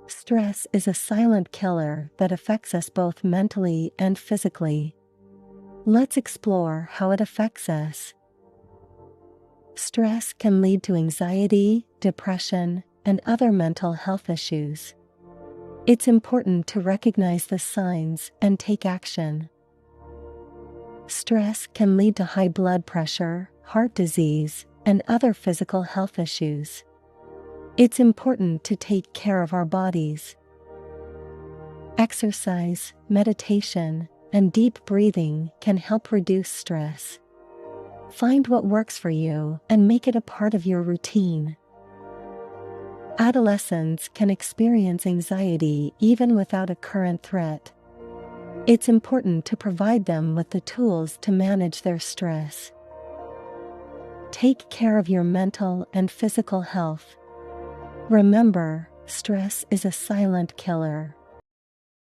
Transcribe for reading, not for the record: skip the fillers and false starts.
Stress is a silent killer that affects us both mentally and physically. Let's explore how it affects us. Stress can lead to anxiety, depression, and other mental health issues. It's important to recognize the signs and take action. Stress can lead to high blood pressure, heart disease, and other physical health issues. It's important to take care of our bodies. Exercise, meditation, and deep breathing can help reduce stress. Find what works for you and make it a part of your routine. Adolescents can experience anxiety even without a current threat. It's important to provide them with the tools to manage their stress. Take care of your mental and physical health. Remember, stress is a silent killer.